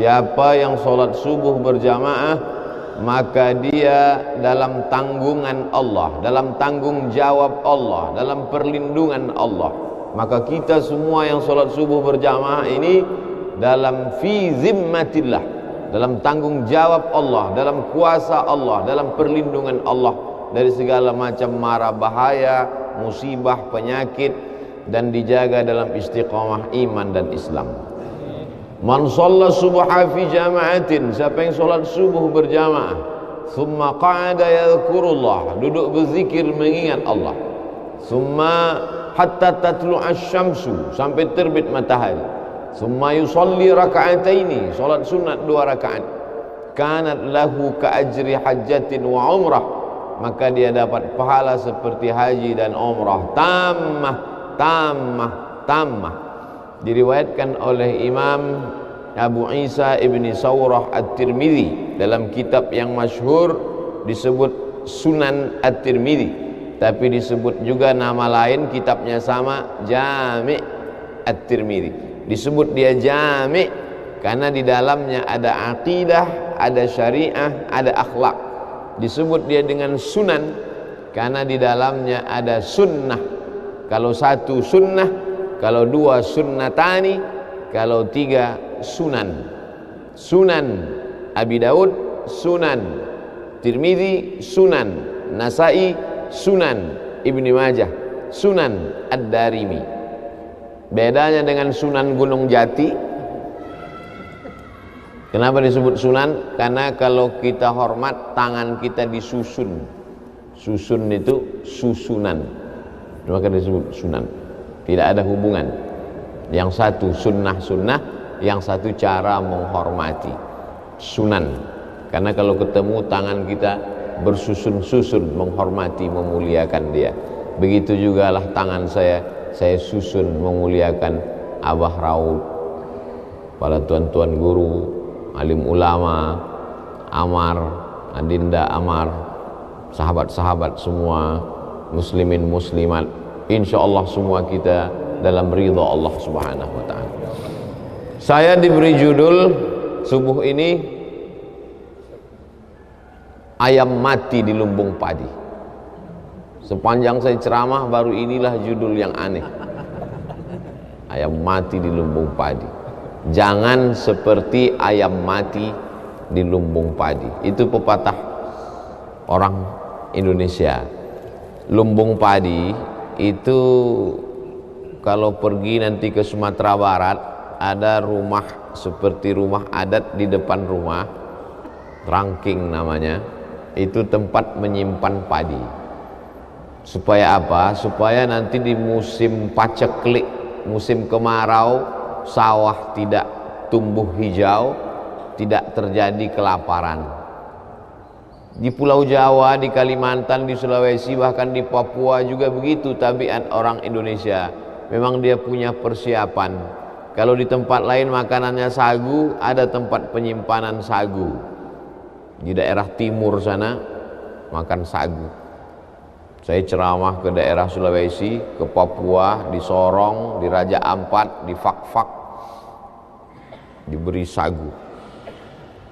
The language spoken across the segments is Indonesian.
Siapa yang sholat subuh berjamaah, maka dia dalam tanggungan Allah, dalam tanggung jawab Allah, dalam perlindungan Allah. Maka kita semua yang sholat subuh berjamaah ini dalam fi zimmatillah, dalam tanggung jawab Allah, dalam kuasa Allah, dalam perlindungan Allah dari segala macam mara bahaya, musibah, penyakit, dan dijaga dalam istiqamah iman dan Islam. Man shalla subha fi jama'atin, siapa yang sholat subuh berjamaah, thumma qa'ada yadhkurullah, duduk berzikir mengingat Allah, thumma hatta tatlu asy-syamsu, sampai terbit matahari, thumma yusalli raka'ataini, sholat sunat 2 rakaat, kanat lahu ka ajri hajjatin wa umrah, maka dia dapat pahala seperti haji dan umrah, tammah. Diriwayatkan oleh Imam Abu Isa ibni Sawrah At-Tirmidzi dalam kitab yang masyhur disebut Sunan At-Tirmidzi, tapi disebut juga nama lain kitabnya sama, Jami' At-Tirmidzi. Disebut dia Jami' karena di dalamnya ada aqidah, ada syariah, ada akhlak. Disebut dia dengan Sunan karena di dalamnya ada sunnah. Kalau 1 sunnah, kalau 2 sunnatani, kalau 3 sunan. Sunan Abi Daud, Sunan Tirmidzi, Sunan Nasai, Sunan Ibnu Majah, Sunan Ad-Darimi. Bedanya dengan Sunan Gunung Jati, kenapa disebut sunan? Karena kalau kita hormat, tangan kita disusun. Susun itu susunan, maka disebut sunan. Tidak ada hubungan. Yang satu sunnah, yang satu cara menghormati, sunan. Karena kalau ketemu tangan kita bersusun-susun, menghormati, memuliakan dia. Begitu juga lah tangan saya susun memuliakan Abah Raud, para tuan-tuan guru, alim ulama, Amar, Adinda Amar, sahabat-sahabat semua, muslimin muslimat, insyaallah semua kita dalam ridha Allah Subhanahu wa taala. Saya diberi judul subuh ini, ayam mati di lumbung padi. Sepanjang saya ceramah baru inilah judul yang aneh. Ayam mati di lumbung padi. Jangan seperti ayam mati di lumbung padi. Itu pepatah orang Indonesia. Lumbung padi itu kalau pergi nanti ke Sumatera Barat, ada rumah seperti rumah adat di depan rumah, rangking namanya, itu tempat menyimpan padi. Supaya apa? Supaya nanti di musim paceklik, musim kemarau, sawah tidak tumbuh hijau, tidak terjadi kelaparan. Di Pulau Jawa, di Kalimantan, di Sulawesi, bahkan di Papua juga begitu tabiat orang Indonesia. Memang dia punya persiapan. Kalau di tempat lain makanannya sagu, ada tempat penyimpanan sagu. Di daerah timur sana makan sagu. Saya ceramah ke daerah Sulawesi, ke Papua, di Sorong, di Raja Ampat, di Fak-Fak, diberi sagu.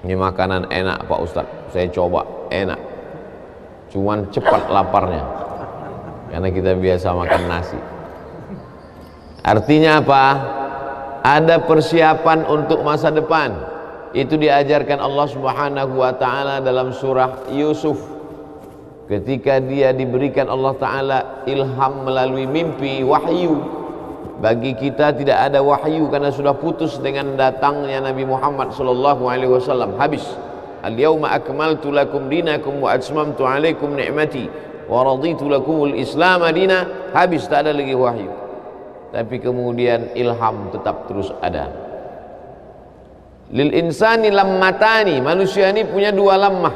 Ini makanan enak Pak Ustadz, saya coba, enak. Cuman cepat laparnya, karena kita biasa makan nasi. Artinya apa? Ada persiapan untuk masa depan. Itu diajarkan Allah Subhanahu wa taala dalam surah Yusuf. Ketika dia diberikan Allah taala ilham melalui mimpi, wahyu. Bagi kita tidak ada wahyu karena sudah putus dengan datangnya Nabi Muhammad sallallahu alaihi wasallam. Habis. Al-yauma akmaltu lakum dinakum wa atmamtu alaikum ni'mati wa raditu lakumul Islam madina. Habis, tak ada lagi wahyu. Tapi kemudian ilham tetap terus ada. Lil insani lammatani, manusia ini punya 2 lammah.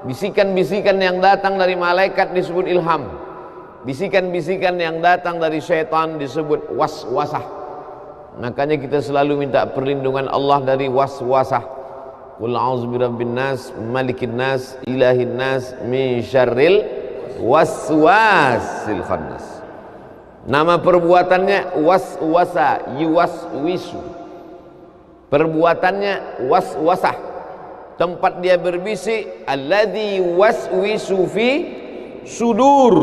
Bisikan-bisikan yang datang dari malaikat disebut ilham. Bisikan-bisikan yang datang dari syaitan disebut waswasah. Makanya kita selalu minta perlindungan Allah dari waswasah. Qul a'udzu birabbin nas, malikin nas, ilahin nas, min syarril waswasil khannas. Nama perbuatannya waswasa, yuwaswisu. perbuatannya waswasah, tempat dia berbisik, alladzi waswisu fi sudur,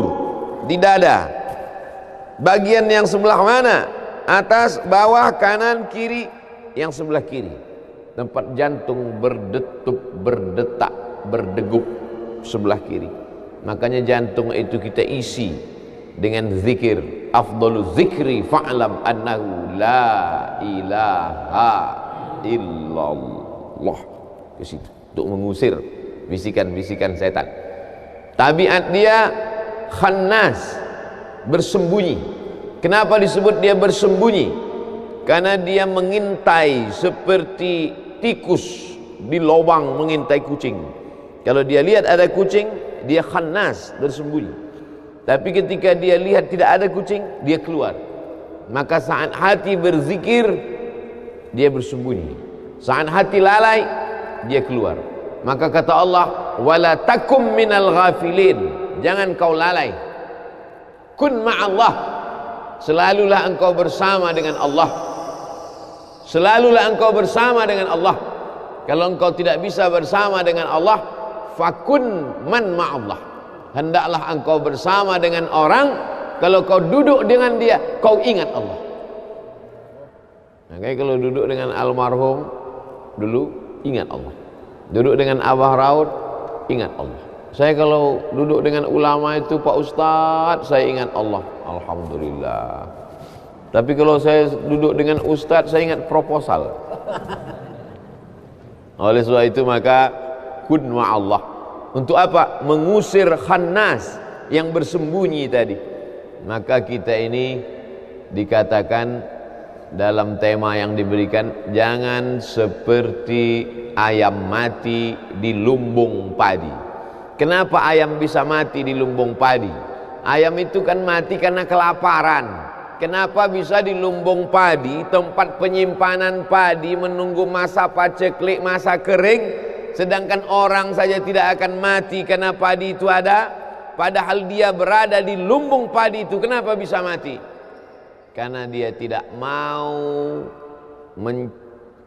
di dada. Bagian yang sebelah mana? Atas, bawah, kanan, kiri. Yang sebelah kiri, tempat jantung berdetup, berdetak, berdegup, sebelah kiri. Makanya jantung itu kita isi dengan zikir. Afdhalu zikri fa'lam annahu la ilaha illallah. Ke situ untuk mengusir bisikan-bisikan setan. Tabiat dia khannas, bersembunyi. Kenapa disebut dia bersembunyi? Karena dia mengintai seperti tikus di lubang mengintai kucing. Kalau dia lihat ada kucing, dia khannas, bersembunyi. Tapi ketika dia lihat tidak ada kucing, dia keluar. Maka saat hati berzikir, dia bersembunyi. Saat hati lalai, dia keluar. Maka kata Allah, wala takum minal ghafilin, jangan kau lalai. Kun ma'allah, selalulah engkau bersama dengan Allah. Selalulah engkau bersama dengan Allah. Kalau engkau tidak bisa bersama dengan Allah, fakun man ma'allah, hendaklah engkau bersama dengan orang. Kalau kau duduk dengan dia, kau ingat Allah. Makanya kalau duduk dengan almarhum dulu, ingat Allah. Duduk dengan Abah Raud, ingat Allah. Saya kalau duduk dengan ulama itu, Pak Ustadz, saya ingat Allah. Alhamdulillah. Tapi kalau saya duduk dengan Ustadz, saya ingat proposal. Oleh sebab itu maka kun ma'allah. Untuk apa? Mengusir khannas yang bersembunyi tadi. Maka kita ini dikatakan dalam tema yang diberikan, jangan seperti ayam mati di lumbung padi. Kenapa ayam bisa mati di lumbung padi? Ayam itu kan mati karena kelaparan. Kenapa bisa di lumbung padi, tempat penyimpanan padi, menunggu masa paceklik, masa kering, sedangkan orang saja tidak akan mati karena padi itu ada, padahal dia berada di lumbung padi itu. Kenapa bisa mati? Karena dia tidak mau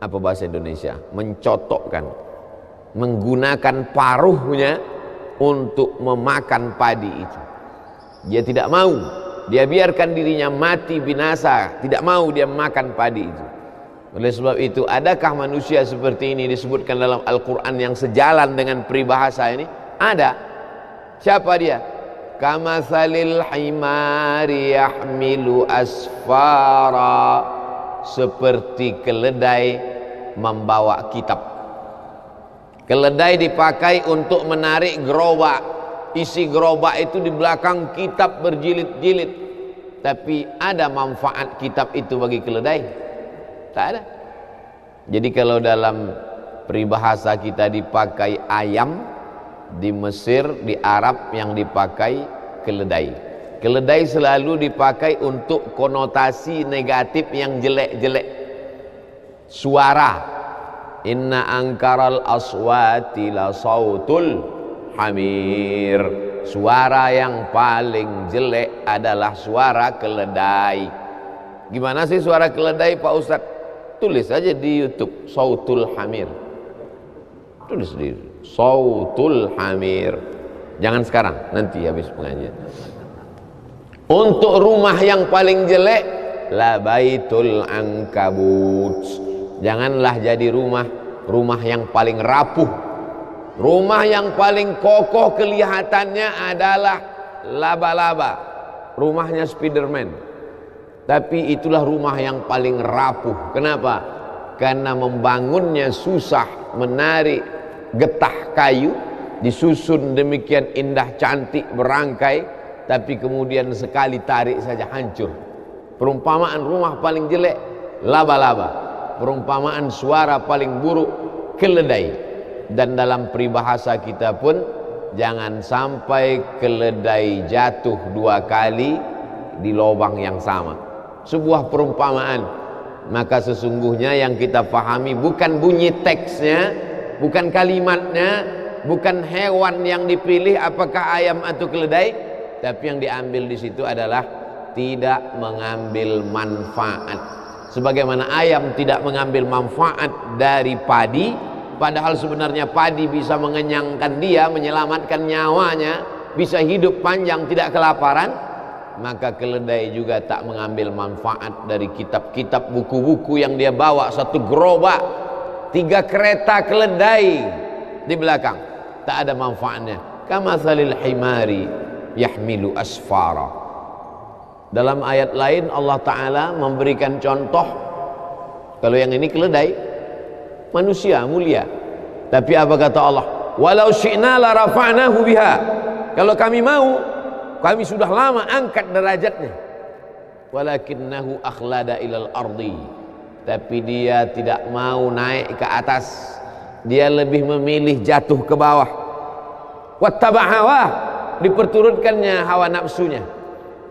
apa bahasa Indonesia, mencotokkan, menggunakan paruhnya untuk memakan padi itu. Dia tidak mau, dia biarkan dirinya mati binasa, tidak mau dia makan padi itu. Oleh sebab itu, adakah manusia seperti ini disebutkan dalam Al-Quran yang sejalan dengan peribahasa ini? Ada. Siapa dia? Kamatsalil himari yahmilu asfara, seperti keledai membawa kitab. Keledai dipakai untuk menarik gerobak. Isi gerobak itu di belakang kitab berjilid-jilid. Tapi ada manfaat kitab itu bagi keledai? Tak ada. Jadi kalau dalam peribahasa kita dipakai ayam, di Mesir, di Arab yang dipakai keledai. Keledai selalu dipakai untuk konotasi negatif yang jelek-jelek. Suara. Inna angkaral aswati la sautul hamir. Suara yang paling jelek adalah suara keledai. Gimana sih suara keledai, Pak Ustadz? Tulis aja di YouTube, sautul hamir. Tulis di sautul hamir. Jangan sekarang, nanti habis pengajian. Untuk rumah yang paling jelek, la baitul ankabut. Janganlah jadi rumah yang paling rapuh. Rumah yang paling kokoh kelihatannya adalah laba-laba, rumahnya Spiderman. Tapi itulah rumah yang paling rapuh. Kenapa? Karena membangunnya susah, menarik getah kayu, disusun demikian indah, cantik, berangkai, tapi kemudian sekali tarik saja hancur. Perumpamaan rumah paling jelek, laba-laba. Perumpamaan suara paling buruk, keledai. Dan dalam peribahasa kita pun, jangan sampai keledai jatuh 2 kali di lubang yang sama. Sebuah perumpamaan. Maka sesungguhnya yang kita pahami bukan bunyi teksnya, bukan kalimatnya, bukan hewan yang dipilih apakah ayam atau keledai, tapi yang diambil di situ adalah tidak mengambil manfaat. sebagaimana ayam tidak mengambil manfaat dari padi, padahal sebenarnya padi bisa mengenyangkan dia, menyelamatkan nyawanya, bisa hidup panjang tidak kelaparan, maka keledai juga tak mengambil manfaat dari kitab-kitab, buku-buku yang dia bawa. Satu gerobak, 3 kereta keledai di belakang, tak ada manfaatnya. Kamatsalil himari yahmilu asfara. Dalam ayat lain Allah Ta'ala memberikan contoh, kalau yang ini keledai, manusia mulia, tapi apa kata Allah? Walau syi'na la rafa'nahu biha. Kalau kami mau, kami sudah lama angkat derajatnya. Walakinnahu akhlada ilal ardi. Tapi dia tidak mau naik ke atas, dia lebih memilih jatuh ke bawah. Wattaba' hawah, diperturutkannya hawa nafsunya.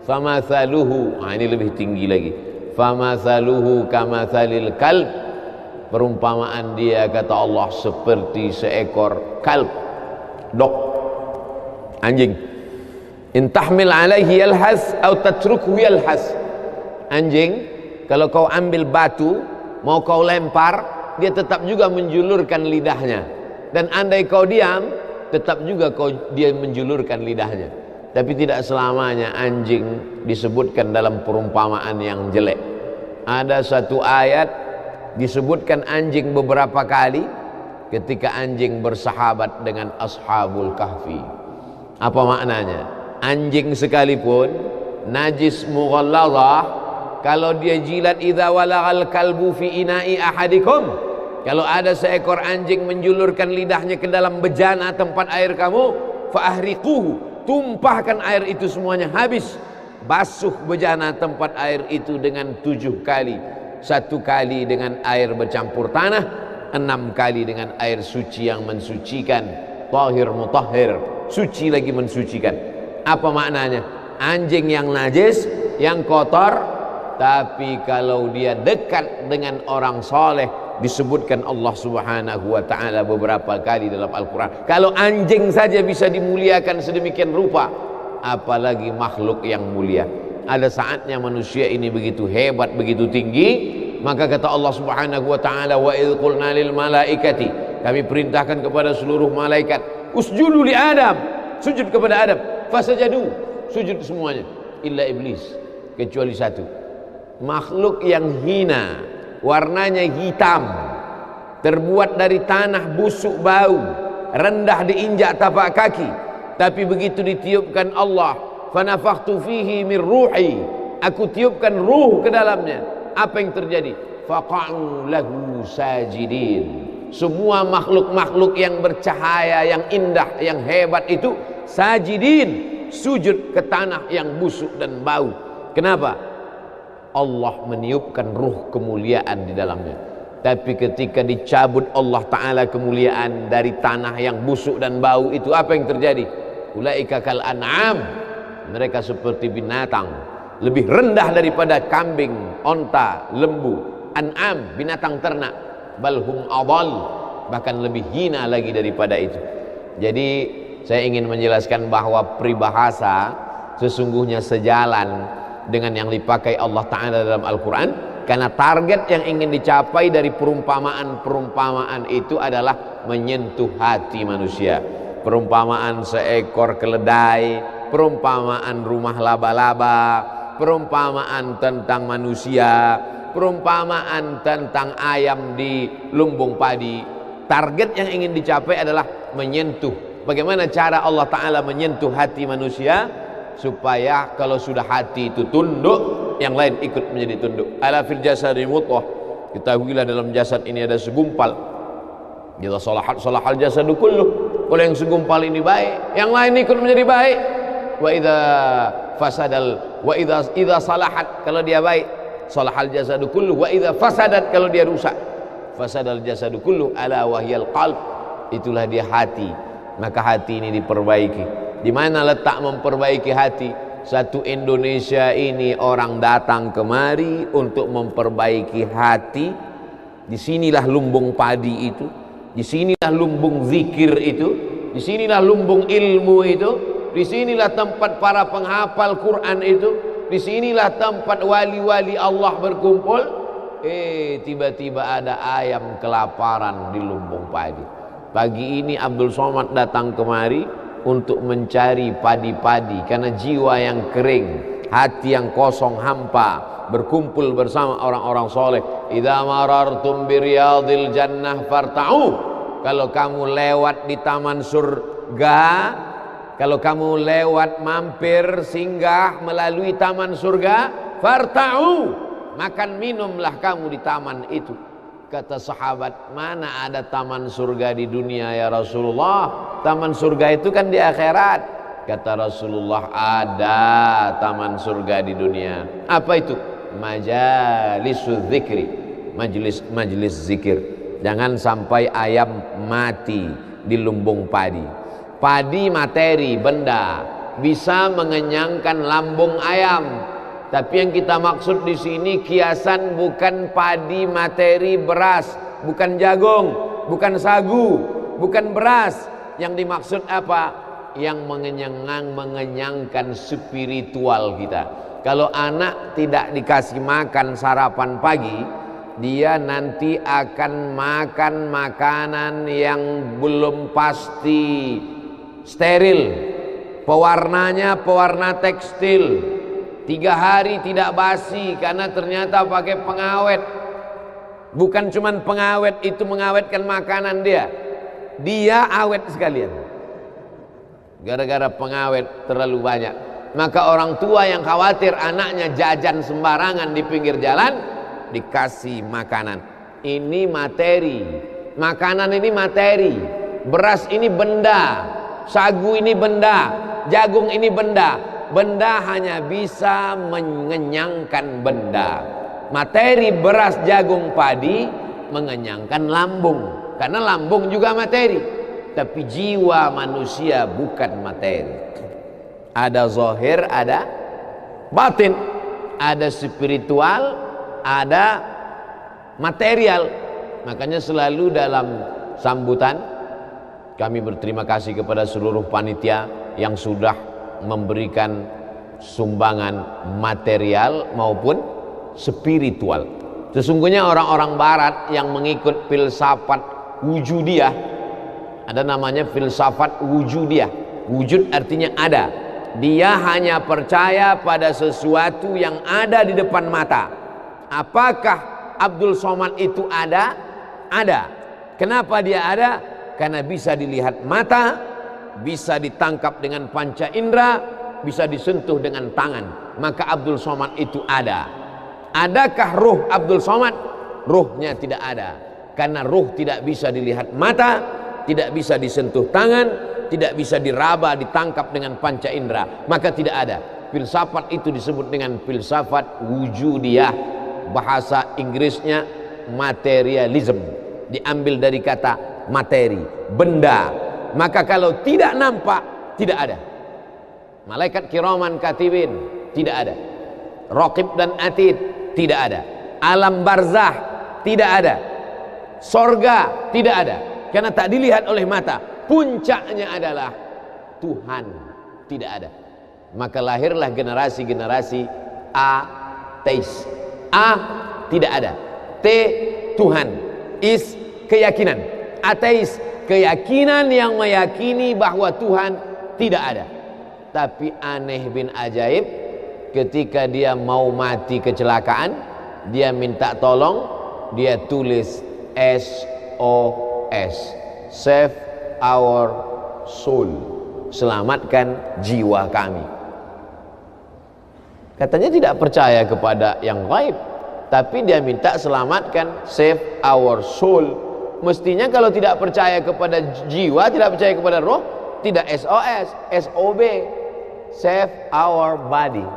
Famathaluhu, ini lebih tinggi lagi. Famathaluhu kamathalil kalb. Perumpamaan dia kata Allah seperti seekor kalb, dog, anjing. In tahmil alaihi yalhas atau tatruku yalhas. Anjing, kalau kau ambil batu mau kau lempar, dia tetap juga menjulurkan lidahnya. Dan andai kau diam, tetap juga dia menjulurkan lidahnya. Tapi tidak selamanya anjing disebutkan dalam perumpamaan yang jelek. Ada satu ayat disebutkan anjing beberapa kali ketika anjing bersahabat dengan ashabul kahfi. Apa maknanya? Anjing sekalipun najis mughalladhah, kalau dia jilat idza walagal kalbu fi ina'i ahadikum, kalau ada seekor anjing menjulurkan lidahnya ke dalam bejana tempat air kamu, fa ahriquhu, tumpahkan air itu semuanya habis. Basuh bejana tempat air itu dengan 7 kali. 1 kali dengan air bercampur tanah, 6 kali dengan air suci yang mensucikan. Tahir mutahhir, suci lagi mensucikan. Apa maknanya? Anjing yang najis, yang kotor, tapi kalau dia dekat dengan orang soleh, disebutkan Allah Subhanahu wa ta'ala beberapa kali dalam Al-Quran. Kalau anjing saja bisa dimuliakan sedemikian rupa, apalagi makhluk yang mulia. Ada saatnya manusia ini begitu hebat, begitu tinggi, maka kata Allah Subhanahu wa ta'ala, wa idh qulna lil malaikati, kami perintahkan kepada seluruh malaikat, usjudu li Adam, sujud kepada Adam. Fasajadu, sujud semuanya, illa iblis, kecuali satu, makhluk yang hina, warnanya hitam, terbuat dari tanah busuk bau, rendah diinjak tapak kaki, tapi begitu ditiupkan Allah, fanafakhtu fihi min ruhi, aku tiupkan ruh ke dalamnya, apa yang terjadi? Faqa'u lahu sajidin. Semua makhluk-makhluk yang bercahaya, yang indah, yang hebat itu sajidin, sujud ke tanah yang busuk dan bau. Kenapa? Allah meniupkan ruh kemuliaan di dalamnya. Tapi ketika dicabut Allah Ta'ala kemuliaan dari tanah yang busuk dan bau itu, apa yang terjadi? Ulaika kal an'am, mereka seperti binatang, lebih rendah daripada kambing, onta, lembu. An'am, binatang ternak. Balhum adal, bahkan lebih hina lagi daripada itu. Jadi saya ingin menjelaskan bahwa peribahasa sesungguhnya sejalan dengan yang dipakai Allah Ta'ala dalam Al-Quran, karena target yang ingin dicapai dari perumpamaan-perumpamaan itu adalah menyentuh hati manusia. Perumpamaan seekor keledai, perumpamaan rumah laba-laba, perumpamaan tentang manusia, perumpamaan tentang ayam di lumbung padi. Target yang ingin dicapai adalah menyentuh. Bagaimana cara Allah Ta'ala menyentuh hati manusia? Supaya kalau sudah hati itu tunduk, yang lain ikut menjadi tunduk. Ala fil jasadi mudghah, ketahuilah dalam jasad ini ada segumpal. Jika salahal jasadu kulluh, kalau yang segumpal ini baik, yang lain ikut menjadi baik. Wa idza salahat, kalau dia baik, salahal jasadu kulluh. Wa idza fasadat, kalau dia rusak, fasadal jasadu kulluh. Ala wahyal qalb, itulah dia hati. Maka hati ini diperbaiki. Di mana letak memperbaiki hati? Satu Indonesia ini orang datang kemari untuk memperbaiki hati. Disinilah lumbung padi itu, disinilah lumbung zikir itu, disinilah lumbung ilmu itu, disinilah tempat para penghafal Quran itu, disinilah tempat wali-wali Allah berkumpul. tiba-tiba ada ayam kelaparan di lumbung padi. Pagi ini Abdul Somad datang kemari untuk mencari padi-padi karena jiwa yang kering, hati yang kosong hampa, berkumpul bersama orang-orang soleh. Idza marartum biriyadil jannah farta'u. Kalau kamu lewat di taman surga, kalau kamu lewat mampir singgah melalui taman surga, farta'u, makan minumlah kamu di taman itu. Kata sahabat, mana ada taman surga di dunia ya Rasulullah? Taman surga itu kan di akhirat. Kata Rasulullah, ada taman surga di dunia. Apa itu? Majalisul zikri, majelis zikir. Jangan sampai ayam mati di lumbung padi. Padi materi, benda, bisa mengenyangkan lambung ayam. Tapi yang kita maksud di sini kiasan bukan padi materi beras, bukan jagung, bukan sagu, bukan beras. Yang dimaksud apa? Yang mengenyangkan spiritual kita. Kalau anak tidak dikasih makan sarapan pagi, dia nanti akan makan makanan yang belum pasti, steril, pewarnanya pewarna tekstil. 3 hari tidak basi karena ternyata pakai pengawet. Bukan cuman pengawet itu mengawetkan makanan dia awet sekalian gara-gara pengawet terlalu banyak. Maka orang tua yang khawatir anaknya jajan sembarangan di pinggir jalan, dikasih makanan. Ini materi, makanan ini materi, beras ini benda, sagu ini benda, jagung ini benda. Benda hanya bisa mengenyangkan benda. Materi beras, jagung, padi mengenyangkan lambung, karena lambung juga materi. Tapi jiwa manusia bukan materi. Ada zahir, ada batin, ada spiritual, ada material. Makanya selalu dalam sambutan kami berterima kasih kepada seluruh panitia yang sudah memberikan sumbangan material maupun spiritual. Sesungguhnya orang-orang barat yang mengikut filsafat wujudiyah, ada namanya filsafat wujudiyah. Wujud artinya ada. Dia hanya percaya pada sesuatu yang ada di depan mata. Apakah Abdul Somad itu ada? Ada. Kenapa dia ada? Karena bisa dilihat mata, bisa ditangkap dengan panca indera, bisa disentuh dengan tangan. Maka Abdul Somad itu ada. Adakah ruh Abdul Somad? Ruhnya tidak ada. Karena ruh tidak bisa dilihat mata, tidak bisa disentuh tangan, tidak bisa diraba, ditangkap dengan panca indera. Maka tidak ada. Filsafat itu disebut dengan filsafat wujudiyah. Bahasa Inggrisnya materialism. Diambil dari kata materi, benda. Maka kalau tidak nampak, tidak ada. Malaikat kiraman katibin, tidak ada. Raqib dan atid, tidak ada. Alam barzah, tidak ada. Sorga, tidak ada. Karena tak dilihat oleh mata. Puncaknya adalah Tuhan, tidak ada. Maka lahirlah generasi-generasi ateis. A, tidak ada. T, Tuhan. Is, keyakinan. Ateis, keyakinan yang meyakini bahwa Tuhan tidak ada. Tapi aneh bin ajaib, ketika dia mau mati kecelakaan, dia minta tolong, dia tulis SOS, save our soul, selamatkan jiwa kami. Katanya tidak percaya kepada yang gaib, tapi dia minta selamatkan, save our soul. Mestinya kalau tidak percaya kepada jiwa, tidak percaya kepada roh, tidak SOS, SOB, save our body.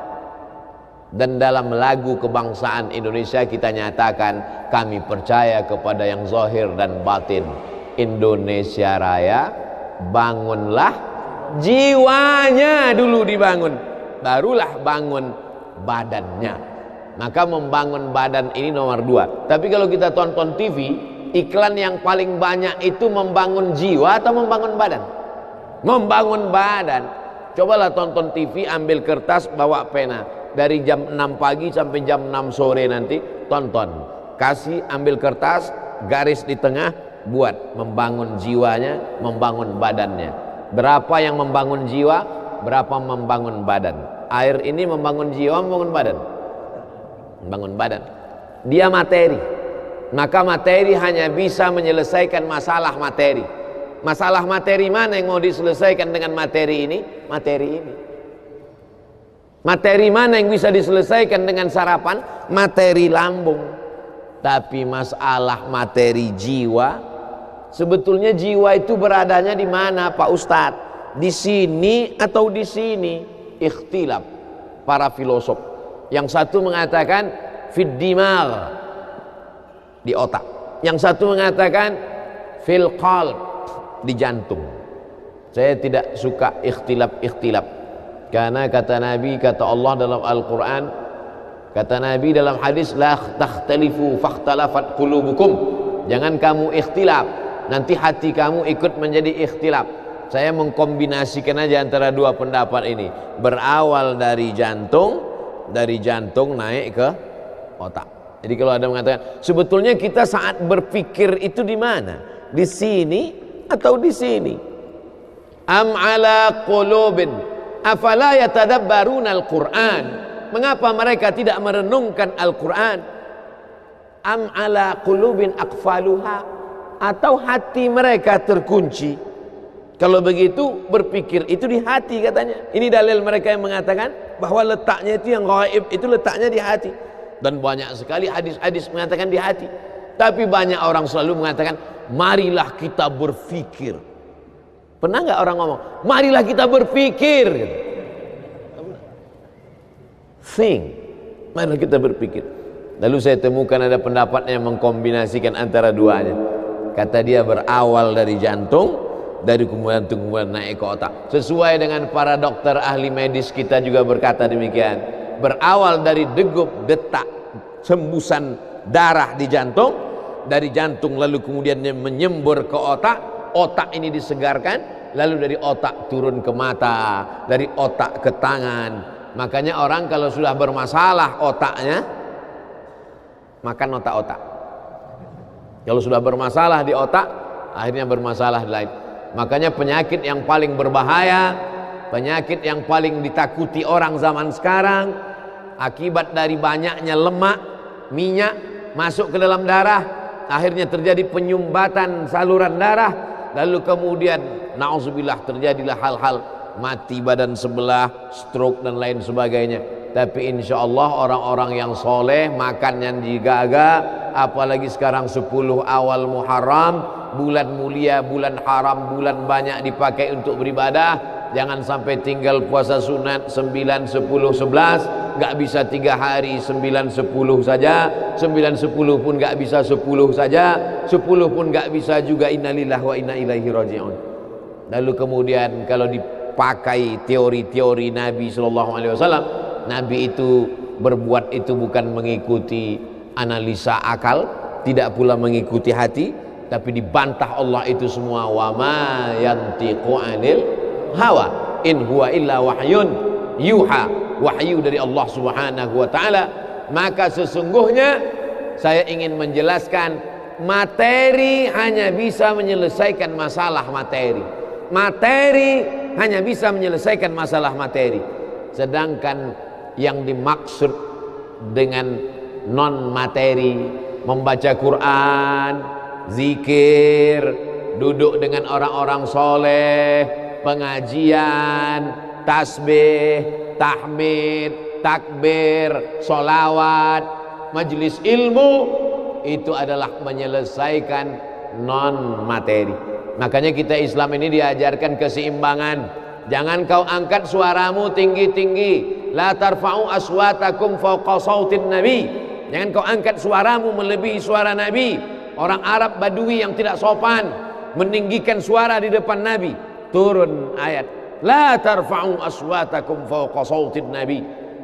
Dan dalam lagu kebangsaan Indonesia kita nyatakan, kami percaya kepada yang zahir dan batin. Indonesia Raya, bangunlah jiwanya dulu dibangun, barulah bangun badannya. Maka membangun badan ini nomor 2. Tapi kalau kita tonton TV, iklan yang paling banyak itu membangun jiwa atau membangun badan? Membangun badan. Cobalah tonton TV, ambil kertas, bawa pena. Dari jam 6 pagi sampai jam 6 sore nanti tonton. kasih, ambil kertas, garis di tengah, buat membangun jiwanya, membangun badannya. Berapa yang membangun jiwa, berapa membangun badan. Air ini membangun jiwa, membangun badan. Membangun badan. Dia materi. Maka materi hanya bisa menyelesaikan masalah materi. Masalah materi mana yang mau diselesaikan dengan materi ini? Materi ini. Materi mana yang bisa diselesaikan dengan sarapan? Materi lambung. Tapi masalah materi jiwa, sebetulnya jiwa itu beradanya di mana, Pak Ustadz? Di sini atau di sini? Ikhtilaf para filosof. Yang satu mengatakan fid dimag, di otak. Yang satu mengatakan fil qalb, di jantung. Saya tidak suka ikhtilaf-ikhtilaf, karena kata Nabi, kata Allah dalam Al-Quran, kata Nabi dalam hadis, la takhtalifu fakhtalafat qulubukum, jangan kamu ikhtilaf, nanti hati kamu ikut menjadi ikhtilaf. Saya mengkombinasikan aja antara dua pendapat ini, berawal dari jantung naik ke otak. Jadi kalau ada mengatakan sebetulnya kita saat berpikir itu di mana, di sini atau di sini? Am ala qulubin afala yatadabbaruna al-Qur'an, mengapa mereka tidak merenungkan Al-Quran? Am ala qulubin aqfaluha, atau hati mereka terkunci? Kalau begitu berpikir itu di hati katanya. Ini dalil mereka yang mengatakan bahwa letaknya itu yang gaib itu letaknya di hati. Dan banyak sekali hadis-hadis mengatakan di hati. Tapi banyak orang selalu mengatakan marilah kita berpikir. Pernah nggak orang ngomong marilah kita berpikir? Think, marilah kita berpikir. Lalu saya temukan ada pendapat yang mengkombinasikan antara duanya. Kata dia berawal dari jantung, dari kemudian naik ke otak. Sesuai dengan para dokter ahli medis kita juga berkata demikian. Berawal dari degup, detak, hembusan darah di jantung, dari jantung lalu kemudian menyembur ke otak, otak ini disegarkan, lalu dari otak turun ke mata, dari otak ke tangan. Makanya orang kalau sudah bermasalah otaknya, makan otak-otak. Kalau sudah bermasalah di otak, akhirnya bermasalah di lain. Makanya penyakit yang paling berbahaya, penyakit yang paling ditakuti orang zaman sekarang, akibat dari banyaknya lemak, minyak masuk ke dalam darah, akhirnya terjadi penyumbatan saluran darah, lalu kemudian na'udzubillah terjadilah hal-hal mati badan sebelah, stroke dan lain sebagainya. Tapi insya Allah orang-orang yang soleh makan yang digaga, apalagi sekarang 10 awal Muharram, bulan mulia, bulan haram, bulan banyak dipakai untuk beribadah. Jangan sampai tinggal puasa sunat 9, 10, 11, nggak bisa 3 hari 9, 10 saja, 9, 10 pun nggak bisa 10 saja, 10 pun nggak bisa juga, innalillahi wa inna ilaihi raji'un. Lalu kemudian kalau dipakai teori-teori Nabi SAW, Nabi itu berbuat itu bukan mengikuti analisa akal, tidak pula mengikuti hati, tapi dibantah Allah itu semua. Wa ma yantiqu 'anil hawa in huwa illa wahyun yuha, wahyu dari Allah Subhanahu wa taala. Maka sesungguhnya saya ingin menjelaskan, materi hanya bisa menyelesaikan masalah materi. Materi hanya bisa menyelesaikan masalah materi. Sedangkan yang dimaksud dengan non materi, membaca Quran, zikir, duduk dengan orang-orang soleh, pengajian, tasbih, tahmid, takbir, solawat, majelis ilmu, itu adalah menyelesaikan non materi. Makanya kita Islam ini diajarkan keseimbangan. Jangan kau angkat suaramu tinggi-tinggi, la tarfa'u aswatakum fawqa sautin nabi. Jangan kau angkat suaramu melebihi suara Nabi. Orang Arab Badui yang tidak sopan meninggikan suara di depan Nabi. Turun ayat, la tarfa'u aswatakum fawqa sautin nabi.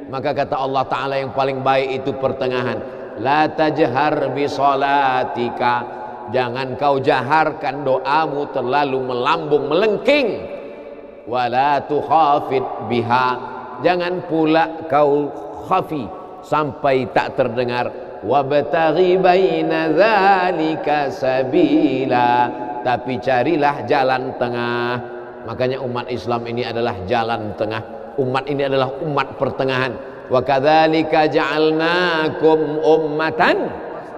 Maka kata Allah Ta'ala yang paling baik itu pertengahan. La tajhar bi salatika, jangan kau jaharkan doamu terlalu melambung melengking. Wala tukhafid biha, jangan pula kau khafi sampai tak terdengar. wabtaghi baina dzalika sabila, tapi carilah jalan tengah. Makanya umat Islam ini adalah jalan tengah. Umat ini adalah umat pertengahan. Wa kadzalika ja'alnakum ummatan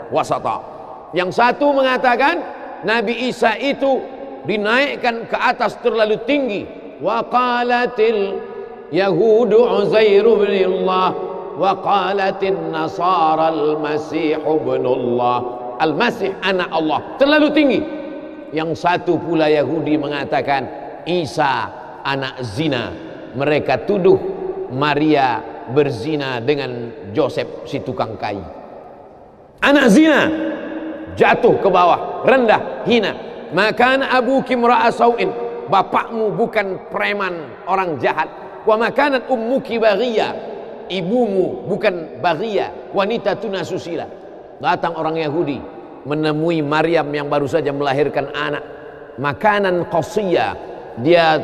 wasata. Yang satu mengatakan Nabi Isa itu dinaikkan ke atas terlalu tinggi. Wa qalatil yahudu Uzairu bin Allah wa qalatin nasara al-masih ibnullah. Al-masih anak Allah, terlalu tinggi. Yang satu pula Yahudi mengatakan Isa anak zina. Mereka tuduh Maria berzina dengan Joseph si tukang kayu. Anak zina, jatuh ke bawah, rendah, hina. Maka abuki imra'a sau'in, bapakmu bukan preman, orang jahat. Wa makanat ummuki baghiyah, ibumu bukan baghiyah, wanita tuna susila. Datang orang Yahudi menemui Maryam yang baru saja melahirkan anak. Makanan qasiyah, dia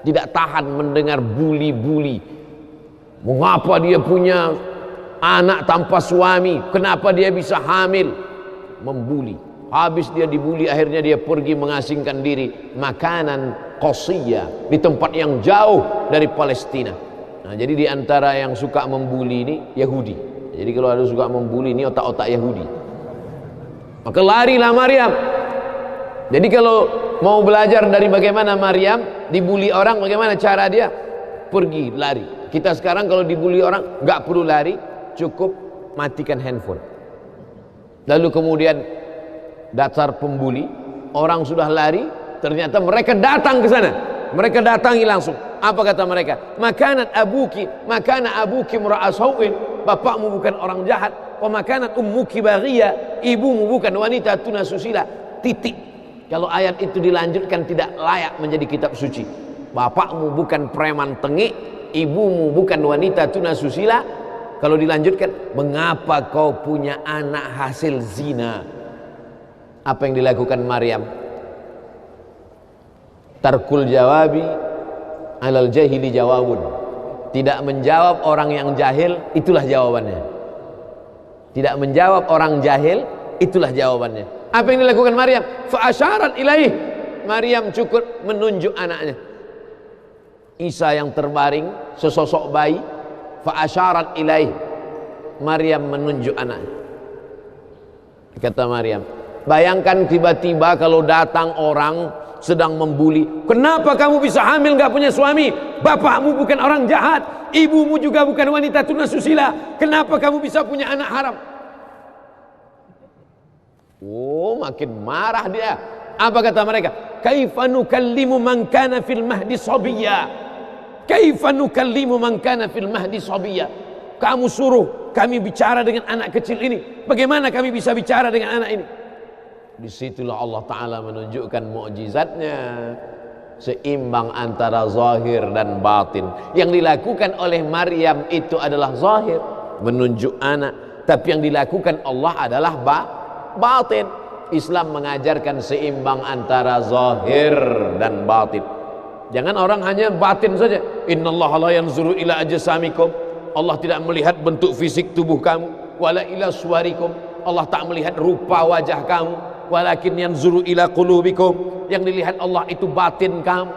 tidak tahan mendengar buli-buli. Mengapa dia punya anak tanpa suami? Kenapa dia bisa hamil? Membuli. Habis dia dibuli, akhirnya dia pergi mengasingkan diri. Makanan qasiyah, di tempat yang jauh dari Palestina. Nah, jadi di antara yang suka membuli ini Yahudi. Jadi kalau ada suka membuli ini otak-otak Yahudi. Maka larilah Maryam. Jadi kalau mau belajar dari bagaimana Maryam dibuli orang, bagaimana cara dia, pergi lari. Kita sekarang kalau dibuli orang nggak perlu lari, cukup matikan handphone. Lalu kemudian dasar pembuli, orang sudah lari, ternyata mereka datang ke sana. Mereka datangi langsung. Apa kata mereka? Makanat abuki imra'a sau'in, bapakmu bukan orang jahat. Wa makanat ummuki baghiyah, ibumu bukan wanita tuna susila. Titik. Kalau ayat itu dilanjutkan tidak layak menjadi kitab suci. Bapakmu bukan preman tengik, ibumu bukan wanita tuna susila. Kalau dilanjutkan, mengapa kau punya anak hasil zina? Apa yang dilakukan Maryam? Tarkul jawabi alal jahili jawabun. Tidak menjawab orang yang jahil, itulah jawabannya. Tidak menjawab orang jahil, itulah jawabannya. Apa yang dilakukan Maryam? Fa asyarat ilaih. Maryam cukup menunjuk anaknya. Isa yang terbaring, sesosok bayi. Fa asyarat ilaih. Maryam menunjuk anaknya. Kata Maryam, bayangkan tiba-tiba kalau datang orang sedang membuli. Kenapa kamu bisa hamil gak punya suami? Bapakmu bukan orang jahat, ibumu juga bukan wanita tuna susila. Kenapa kamu bisa punya anak haram? Oh, makin marah dia. Apa kata mereka? Kaifa nukallimu man kana fil mahdi sabiyya? Kaifa nukallimu man kana fil mahdi sabiyya? Kamu suruh kami bicara dengan anak kecil ini. Bagaimana kami bisa bicara dengan anak ini? Disitulah Allah Ta'ala menunjukkan mukjizatnya. Seimbang antara zahir dan batin. Yang dilakukan oleh Maryam itu adalah zahir, menunjuk anak. Tapi yang dilakukan Allah adalah batin. Islam mengajarkan seimbang antara zahir dan batin. Jangan orang hanya batin saja. Innallaha la yanzuru ila ajsamikum. Allah tidak melihat bentuk fisik tubuh kamu. Wala ila suwarikum. Allah tak melihat rupa wajah kamu. Walakin yanzuru ila qulubikum. Yang dilihat Allah itu batin kamu.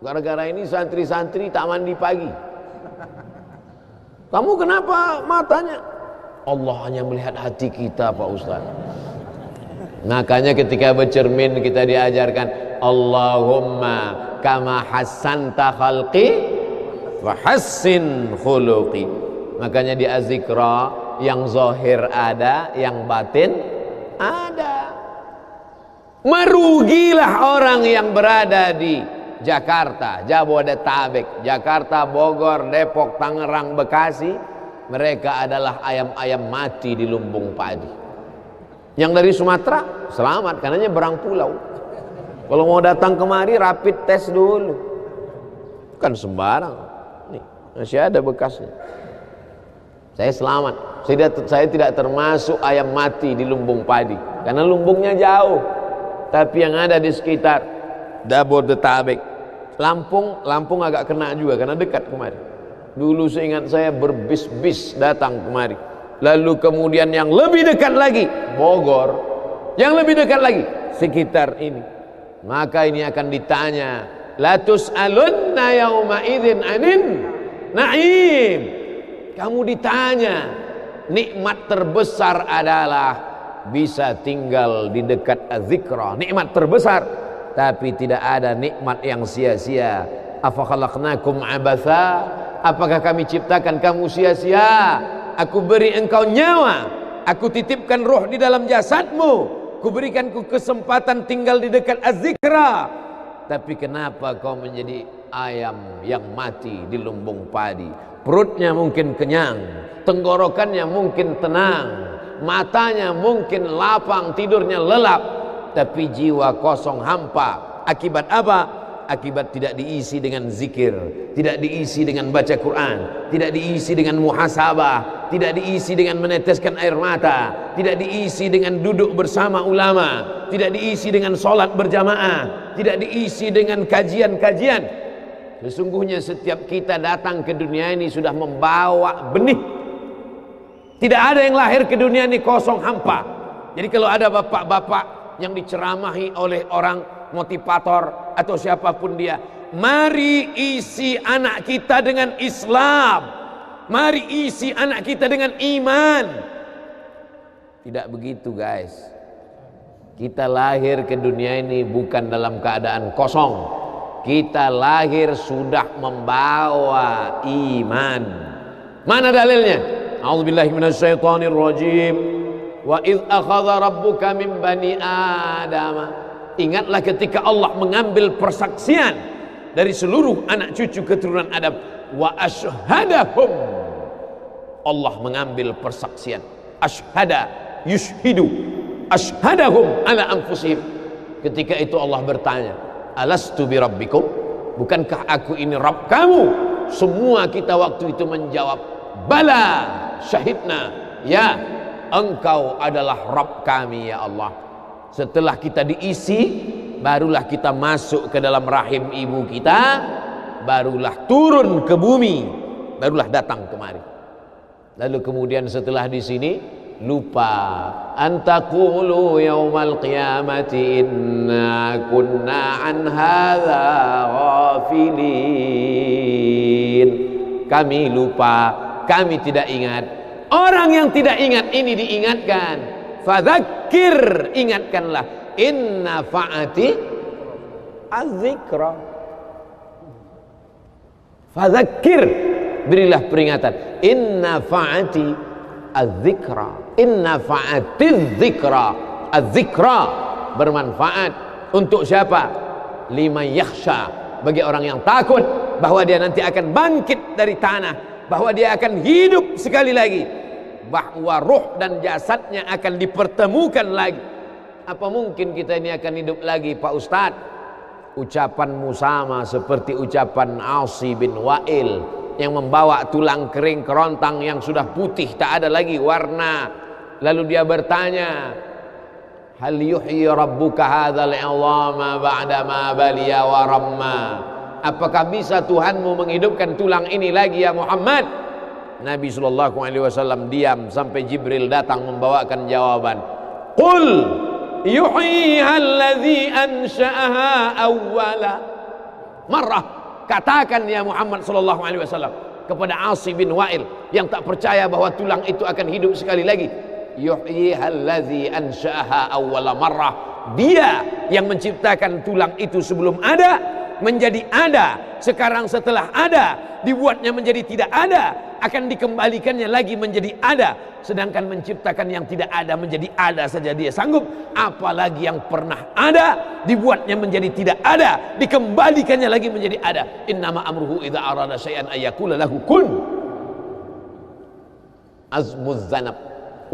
Gara-gara ini santri-santri tak mandi pagi. Kamu kenapa matanya? Allah hanya melihat hati kita, Pak Ustaz. Makanya ketika bercermin kita diajarkan Allahumma kama hassanta khalqi wa hassin khuluqi. Makanya di azikra yang zahir ada, yang batin ada. Merugilah orang yang berada di Jakarta, Jabodetabek, Jakarta, Bogor, Depok, Tangerang, Bekasi. Mereka adalah ayam-ayam mati di lumbung padi. Yang dari Sumatera selamat karena nyebrang pulau. Kalau mau datang kemari rapid test dulu. Kan sembarang. Nih, masih ada bekasnya. Saya selamat. Saya tidak termasuk ayam mati di lumbung padi karena lumbungnya jauh. Tapi yang ada di sekitar Jabodetabek, Lampung agak kena juga karena dekat kemari. Dulu seingat saya berbis-bis datang kemari. lalu kemudian yang lebih dekat lagi Bogor, yang lebih dekat lagi sekitar ini. Maka ini akan ditanya, la tus'alunna yauma idzin anin na'im. Kamu ditanya, nikmat terbesar adalah bisa tinggal di dekat az-zikra, nikmat terbesar. Tapi tidak ada nikmat yang sia-sia. Afa khalaqnakum abatha, apakah kami ciptakan kamu sia-sia? Aku beri engkau nyawa, aku titipkan roh di dalam jasadmu, ku berikan ku kesempatan tinggal di dekat az-zikra. Tapi kenapa kau menjadi ayam yang mati di lumbung padi? Perutnya mungkin kenyang, tenggorokannya mungkin tenang, matanya mungkin lapang, tidurnya lelap, tapi jiwa kosong hampa. Akibat apa? Akibat tidak diisi dengan zikir, tidak diisi dengan baca Quran, tidak diisi dengan muhasabah, tidak diisi dengan meneteskan air mata, tidak diisi dengan duduk bersama ulama, tidak diisi dengan sholat berjamaah, tidak diisi dengan kajian-kajian. Sesungguhnya setiap kita datang ke dunia ini sudah membawa benih. Tidak ada yang lahir ke dunia ini kosong hampa. Jadi kalau ada bapak-bapak yang diceramahi oleh orang motivator atau siapapun dia, mari isi anak kita dengan Islam, mari isi anak kita dengan iman. Tidak begitu guys. Kita lahir ke dunia ini bukan dalam keadaan kosong. Kita lahir sudah membawa iman. Mana dalilnya? A'udzubillahi minasyaitonirrajim. Wa idz akhadha rabbuka min bani adama. Ingatlah ketika Allah mengambil persaksian dari seluruh anak cucu keturunan Adam. Wa ashhadahum. Allah mengambil persaksian. Ashhada yushhidu. Ashhadahum ala anfusihim. Ketika itu Allah bertanya, alastu bi rabbikum? Bukankah aku ini Rabb kamu? Semua kita waktu itu menjawab, bala syahidna. Ya, engkau adalah Rabb kami ya Allah. Setelah kita diisi, barulah kita masuk ke dalam rahim ibu kita, barulah turun ke bumi, barulah datang kemari. Lalu kemudian setelah di sini lupa, antaqulu yaumal qiyamati inna kunna an hadza ghafilin. Kami lupa, kami tidak ingat. Orang yang tidak ingat ini diingatkan. Fadzakir, ingatkanlah, inna fa'ati az-zikra. Fadzakir, berilah peringatan, inna fa'ati az-zikra. Inna fa'ati az-zikra. Az-zikra bermanfaat untuk siapa? Liman yakhsha, bagi orang yang takut bahwa dia nanti akan bangkit dari tanah, bahwa dia akan hidup sekali lagi, bahwa ruh dan jasadnya akan dipertemukan lagi. Apa mungkin kita ini akan hidup lagi Pak Ustadz? Ucapanmu sama seperti ucapan Asi bin Wa'il yang membawa tulang kering kerontang yang sudah putih, tak ada lagi warna. Lalu dia bertanya, hal yuhyi rabbuka hadzal 'idhama ba'da ma baliya wa ramma? Apakah bisa Tuhanmu menghidupkan tulang ini lagi ya Muhammad? Nabi SAW diam sampai Jibril datang membawakan jawaban. Qul yuhyiha alladhi ansha'aha awwala marrah. Katakan ya Muhammad SAW kepada Asi bin Wa'il yang tak percaya bahwa tulang itu akan hidup sekali lagi. Yuhyiha alladhi ansha'aha awwala marrah. Dia yang menciptakan tulang itu sebelum ada menjadi ada. Sekarang setelah ada dibuatnya menjadi tidak ada, akan dikembalikannya lagi menjadi ada. Sedangkan menciptakan yang tidak ada menjadi ada saja dia sanggup, apalagi yang pernah ada dibuatnya menjadi tidak ada, dikembalikannya lagi menjadi ada. Innama amruhu idza arada syai'an ayyakula lahu kun. Azmuz zanab,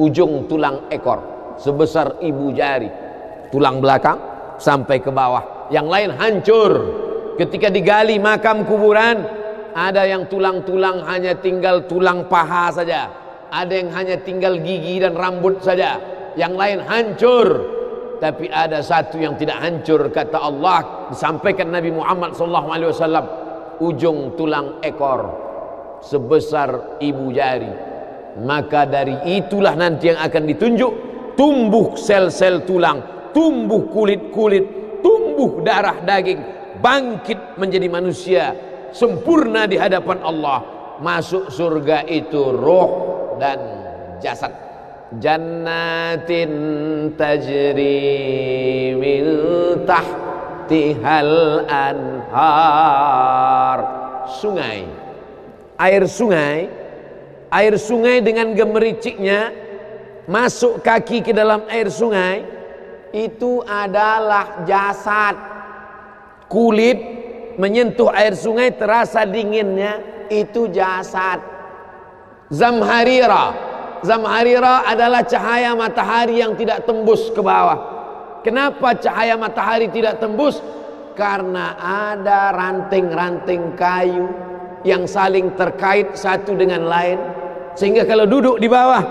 ujung tulang ekor sebesar ibu jari, tulang belakang sampai ke bawah, yang lain hancur. Ketika digali makam kuburan, ada yang tulang-tulang hanya tinggal tulang paha saja, ada yang hanya tinggal gigi dan rambut saja, yang lain hancur. Tapi ada satu yang tidak hancur, kata Allah, disampaikan Nabi Muhammad SAW, ujung tulang ekor sebesar ibu jari, maka dari itulah nanti yang akan ditunjuk, tumbuh sel-sel tulang, tumbuh kulit-kulit, tumbuh darah daging, bangkit menjadi manusia sempurna di hadapan Allah. Masuk surga itu roh dan jasad. Jannatin tajri min tahtihal anhar. Sungai, air sungai dengan gemericiknya, masuk kaki ke dalam air sungai, itu adalah jasad. Kulit menyentuh air sungai terasa dinginnya, itu jasad. Zamharira adalah cahaya matahari yang tidak tembus ke bawah. Kenapa cahaya matahari tidak tembus? Karena ada ranting-ranting kayu yang saling terkait satu dengan lain, sehingga kalau duduk di bawah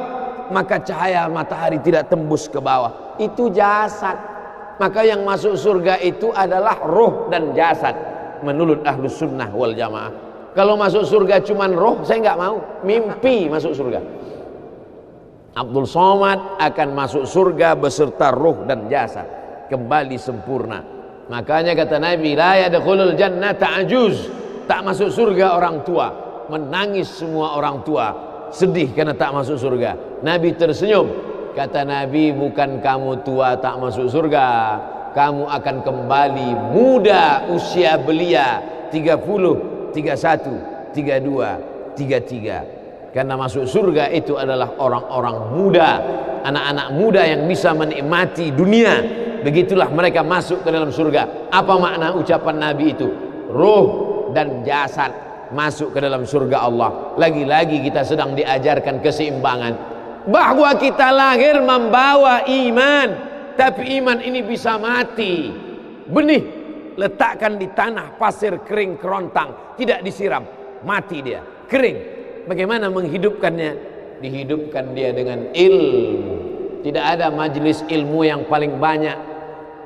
maka cahaya matahari tidak tembus ke bawah. Itu jasad. Maka yang masuk surga itu adalah roh dan jasad menurut Ahlus Sunnah wal Jamaah. Kalau masuk surga cuman roh, saya nggak mau. Mimpi masuk surga. Abdul Somad akan masuk surga beserta roh dan jasad, kembali sempurna. Makanya kata Nabi, la yadkhulul jannata ajuz, tak masuk surga orang tua. Menangis semua orang tua, sedih karena tak masuk surga. Nabi tersenyum, kata Nabi, bukan kamu tua tak masuk surga, kamu akan kembali muda usia belia 30, 31, 32, 33. Karena masuk surga itu adalah orang-orang muda, anak-anak muda yang bisa menikmati dunia. Begitulah mereka masuk ke dalam surga. Apa makna ucapan Nabi itu? Ruh dan jasad masuk ke dalam surga Allah. Lagi-lagi kita sedang diajarkan keseimbangan, bahwa kita lahir membawa iman, tapi iman ini bisa mati. Benih letakkan di tanah pasir kering kerontang, tidak disiram, mati dia, kering. Bagaimana menghidupkannya? Dihidupkan dia dengan ilmu. Tidak ada majelis ilmu yang paling banyak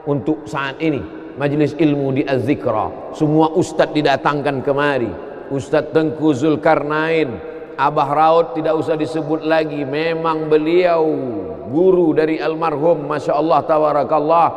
untuk saat ini, majelis ilmu di Az-Zikra. Semua ustadz didatangkan kemari. Ustadz Tengku Zulkarnain, Abah Raud tidak usah disebut lagi, memang beliau guru dari almarhum, Masya Allah tabarakallah.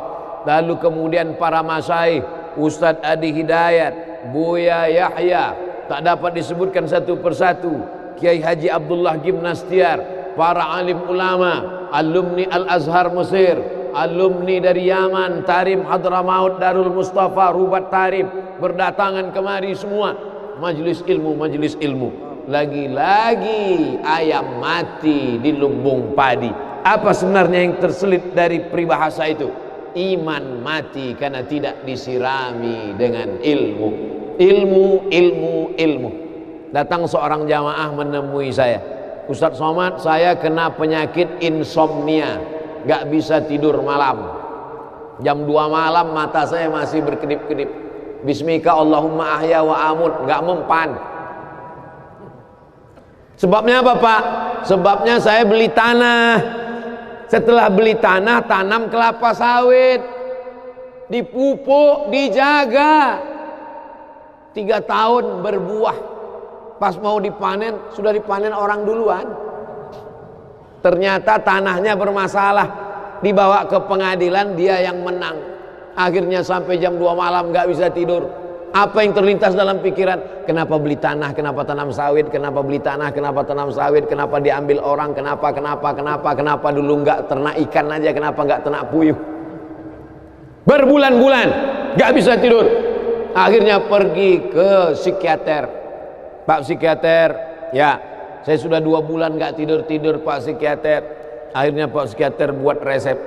Lalu kemudian para masyaikh, Ustadz Adi Hidayat, Buya Yahya, tak dapat disebutkan satu persatu. Kiai Haji Abdullah Gimnastiar, para alim ulama, alumni Al-Azhar Mesir, alumni dari Yaman, Tarim Hadramaut, Darul Mustafa, Rubat Tarim, berdatangan kemari semua. Majelis ilmu, majelis ilmu. Lagi-lagi ayam mati di lumbung padi. Apa sebenarnya yang terselit dari peribahasa itu? Iman mati karena tidak disirami dengan ilmu. Ilmu, ilmu, ilmu. Datang seorang jamaah menemui saya, Ustadz Somad, saya kena penyakit insomnia, gak bisa tidur malam. Jam 2 malam mata saya masih berkedip-kedip. Bismika Allahumma ahya wa amut, gak mempan. Sebabnya apa Pak? Sebabnya saya beli tanah. Setelah beli tanah, tanam kelapa sawit, dipupuk, dijaga, 3 tahun berbuah. Pas mau dipanen, sudah dipanen orang duluan. Ternyata tanahnya bermasalah, dibawa ke pengadilan, dia yang menang. Akhirnya sampai jam 2 malam gak bisa tidur. Apa yang terlintas dalam pikiran? Kenapa beli tanah, kenapa tanam sawit, kenapa beli tanah, kenapa tanam sawit, kenapa diambil orang, kenapa dulu gak ternak ikan aja, kenapa gak ternak puyuh. Berbulan-bulan gak bisa tidur. Akhirnya pergi ke psikiater. Pak psikiater, ya saya sudah 2 bulan gak tidur-tidur Pak psikiater. Akhirnya Pak psikiater buat resep.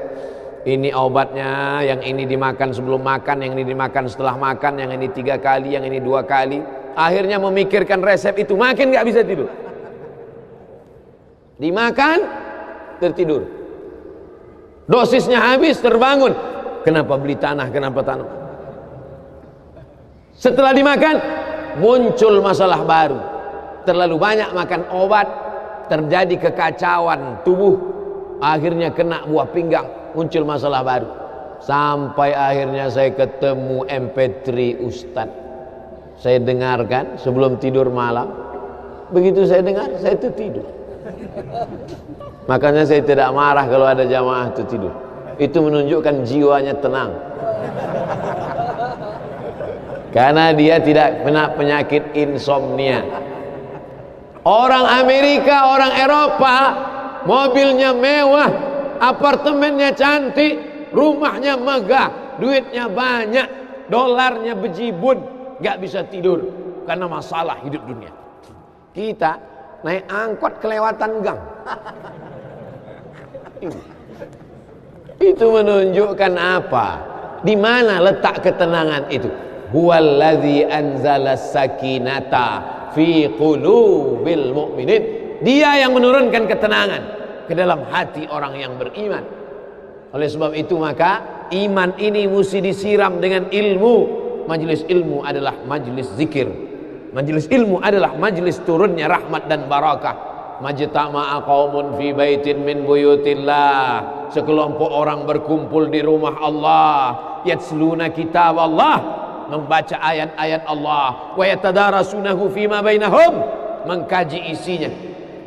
Ini obatnya, yang ini dimakan sebelum makan, yang ini dimakan setelah makan, yang ini 3 kali, yang ini 2 kali. Akhirnya memikirkan resep itu, makin gak bisa tidur. Dimakan, tertidur. Dosisnya habis, terbangun. Kenapa beli tanah, kenapa tanam? Setelah dimakan, muncul masalah baru. Terlalu banyak makan obat, terjadi kekacauan tubuh, akhirnya kena buah pinggang, muncul masalah baru. Sampai akhirnya saya ketemu MP3 Ustadz, saya dengarkan sebelum tidur malam. Begitu saya dengar, saya itu tidur. Makanya saya tidak marah kalau ada jamaah itu tidur. Itu menunjukkan jiwanya tenang. Karena dia tidak kena penyakit insomnia. Orang Amerika, orang Eropa, mobilnya mewah, apartemennya cantik, rumahnya megah, duitnya banyak, dolarnya bejibun, gak bisa tidur karena masalah hidup dunia. Kita naik angkot kelewatan gang. Itu menunjukkan apa? Di mana letak ketenangan itu? Huwallazi anzala sakinata fi qulubil mu'minin. Dia yang menurunkan ketenangan ke dalam hati orang yang beriman. Oleh sebab itu maka iman ini mesti disiram dengan ilmu. Majelis ilmu adalah majelis zikir. Majelis ilmu adalah majelis turunnya rahmat dan barakah. Majtama'a qaumun fi baitin min buyutillah. Sekelompok orang berkumpul di rumah Allah, yatsluna kitab Allah, membaca ayat-ayat Allah, wa yatadarasunahu fima bainahum, mengkaji isinya.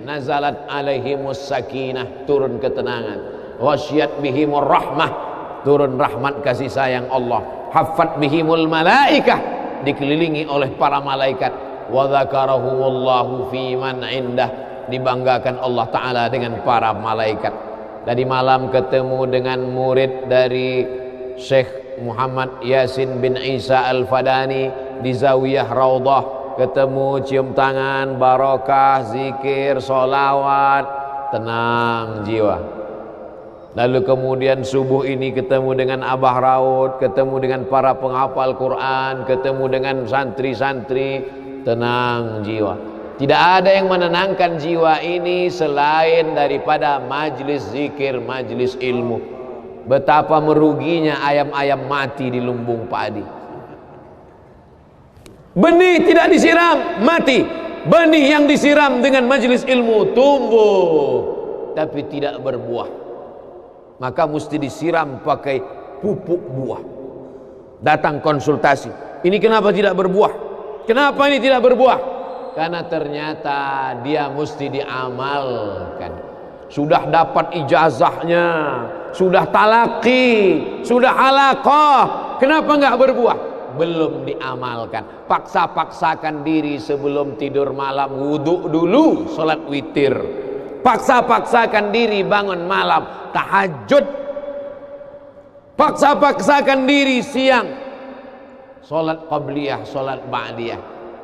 Nazalat alaihimus sakinah, turun ketenangan. Wasyiyat bihimur rahmah, turun rahmat kasih sayang Allah. Haffat bihimul malaikah, dikelilingi oleh para malaikat. Wa dzakarahumullahu fi man indah, dibanggakan Allah Ta'ala dengan para malaikat. Tadi malam ketemu dengan murid dari Syekh Muhammad Yasin bin Isa Al-Fadani di Zawiyah Raudhah. Ketemu, cium tangan, barokah, zikir, sholawat, tenang jiwa. Lalu kemudian subuh ini ketemu dengan Abah Raud, ketemu dengan para penghafal Quran, ketemu dengan santri-santri, tenang jiwa. Tidak ada yang menenangkan jiwa ini selain daripada majlis zikir, majlis ilmu. Betapa meruginya ayam-ayam mati di lumbung padi. Benih tidak disiram, mati. Benih yang disiram dengan majlis ilmu tumbuh, tapi tidak berbuah. Maka mesti disiram pakai pupuk buah. Datang konsultasi, ini kenapa tidak berbuah? Kenapa ini tidak berbuah? Karena ternyata dia mesti diamalkan. Sudah dapat ijazahnya, sudah talaqi, sudah halaqah, kenapa enggak berbuah? Belum diamalkan. Paksa-paksakan diri sebelum tidur malam, wudhu dulu, sholat witir. Paksa-paksakan diri bangun malam, tahajud. Paksa-paksakan diri siang, sholat qabliyah, sholat ba'diyah.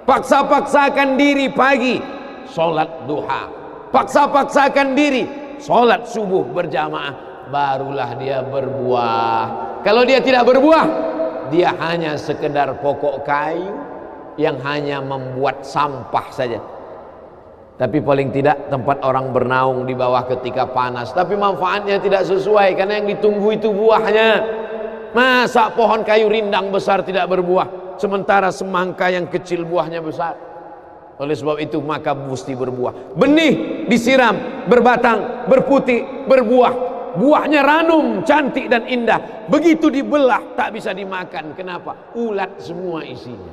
Paksa-paksakan diri pagi, sholat duha. Paksa-paksakan diri, sholat subuh berjamaah. Barulah dia berbuah. Kalau dia tidak berbuah, dia hanya sekedar pokok kayu yang hanya membuat sampah saja. Tapi paling tidak tempat orang bernaung di bawah ketika panas. Tapi manfaatnya tidak sesuai, karena yang ditunggu itu buahnya. Masa pohon kayu rindang besar tidak berbuah, sementara semangka yang kecil buahnya besar? Oleh sebab itu maka mesti berbuah. Benih disiram, berbatang, berputih, berbuah. Buahnya ranum, cantik dan indah. Begitu dibelah tak bisa dimakan. Kenapa? Ulat semua isinya.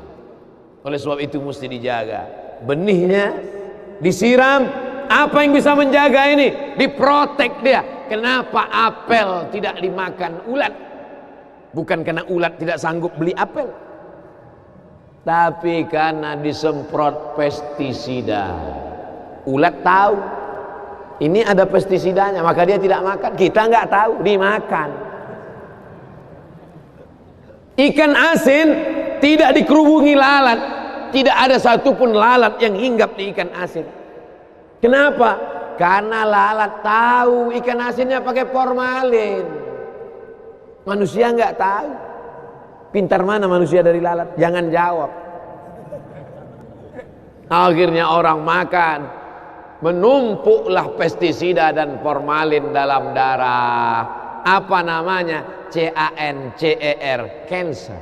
Oleh sebab itu mesti dijaga. Benihnya disiram. Apa yang bisa menjaga ini? Diprotek dia. Kenapa apel tidak dimakan ulat? Bukan karena ulat tidak sanggup beli apel, tapi karena disemprot pestisida. Ulat tahu ini ada pestisidanya, maka dia tidak makan. Kita nggak tahu, dimakan. Ikan asin tidak dikerubungi lalat. Tidak ada satupun lalat yang hinggap di ikan asin. Kenapa? Karena lalat tahu ikan asinnya pakai formalin. Manusia nggak tahu. Pintar mana manusia dari lalat? Jangan jawab. Akhirnya orang makan, menumpuklah pestisida dan formalin dalam darah. Apa namanya? CANCER, cancer.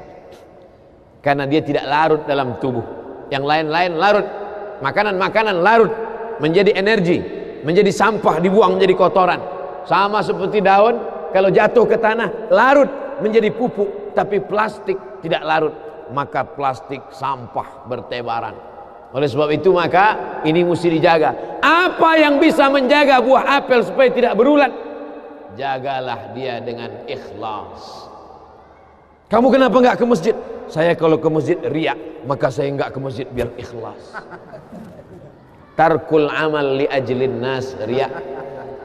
Karena dia tidak larut dalam tubuh. Yang lain-lain larut. Makanan-makanan larut menjadi energi, menjadi sampah, dibuang menjadi kotoran. Sama seperti daun, kalau jatuh ke tanah larut menjadi pupuk. Tapi plastik tidak larut, maka plastik sampah bertebaran. Oleh sebab itu maka ini mesti dijaga. Apa yang bisa menjaga buah apel supaya tidak berulat? Jagalah dia dengan ikhlas. Kamu kenapa enggak ke masjid? Saya kalau ke masjid riak, maka saya enggak ke masjid biar ikhlas. Tarkul amal li ajlin nas riak.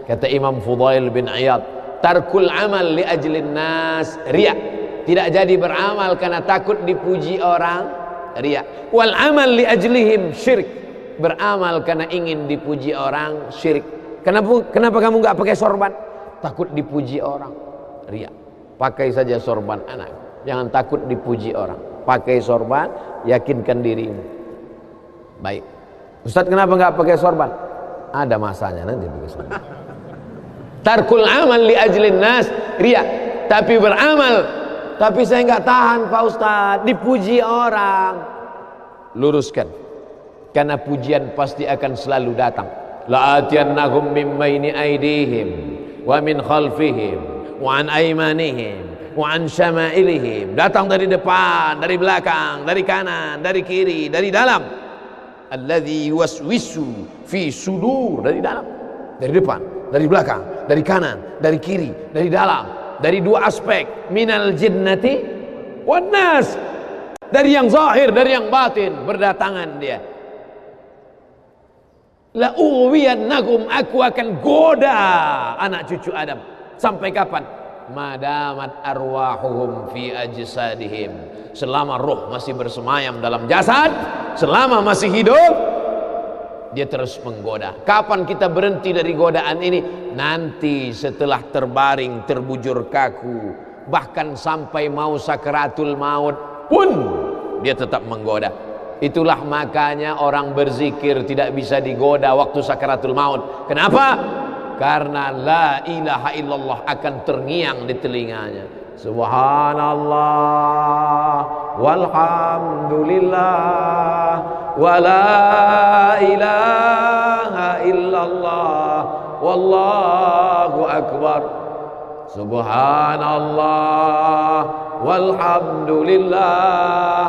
Kata Imam Fudail bin Iyad, tarkul amal li ajlin nas riak. Tidak jadi beramal karena takut dipuji orang, riak. Wal amal li ajlihim syirik. Beramal karena ingin dipuji orang, syirik. Kenapa kamu enggak pakai sorban? Takut dipuji orang, riak. Pakai saja sorban anak. Jangan takut dipuji orang. Pakai sorban, yakinkan dirimu. Baik. Ustaz, kenapa enggak pakai sorban? Ada masanya nanti pakai sorban. Tarkul amal li ajlin nas riak. Tapi beramal, tapi saya enggak tahan Pak Ustaz, dipuji orang. Luruskan. Karena pujian pasti akan selalu datang. La'atiyannahum min baini aydihim wa min khalfihim wa an aymanihim wa an syama'ilihim. Datang dari depan, dari belakang, dari kanan, dari kiri, dari dalam. Alladzi yuwaswisu fi sudur. Dari dalam, dari depan, dari belakang, dari kanan, dari kiri, dari dalam, dari dua aspek, minal jinnati wan nas. Dari yang zahir, dari yang batin berdatangan dia. La uwiyannahum, aku akan goda anak cucu Adam. Sampai kapan? Madamat arwahuhum fi ajsadihim. Selama roh masih bersemayam dalam jasad, selama masih hidup, dia terus menggoda. Kapan kita berhenti dari godaan ini? Nanti setelah terbaring, terbujur kaku, bahkan sampai mau sakaratul maut pun dia tetap menggoda. Itulah makanya orang berzikir tidak bisa digoda waktu sakaratul maut. Kenapa? Karena la ilaha illallah akan terngiang di telinganya. Subhanallah walhamdulillah wa la ilaha illallah wallahu akbar. Subhanallah walhamdulillah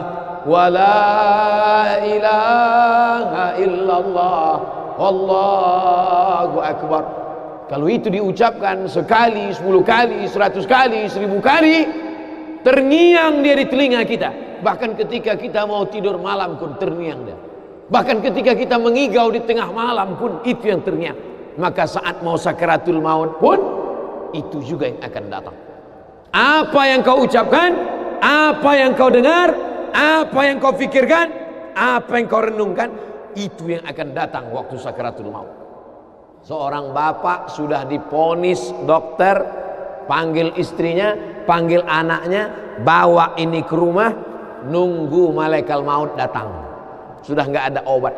wa la ilaha illallah wallahu akbar. Kalau itu diucapkan sekali, 10 kali, 100 kali, 1000 kali, terngiang dia di telinga kita. Bahkan ketika kita mau tidur malam pun terngiang dia. Bahkan ketika kita mengigau di tengah malam pun itu yang terngiang. Maka saat mau sakaratul maut pun itu juga yang akan datang. Apa yang kau ucapkan, apa yang kau dengar, apa yang kau fikirkan, apa yang kau renungkan, itu yang akan datang waktu sakaratul maut. Seorang bapak sudah diponis dokter, panggil istrinya, panggil anaknya, bawa ini ke rumah, nunggu malaikat maut datang. Sudah nggak ada obat.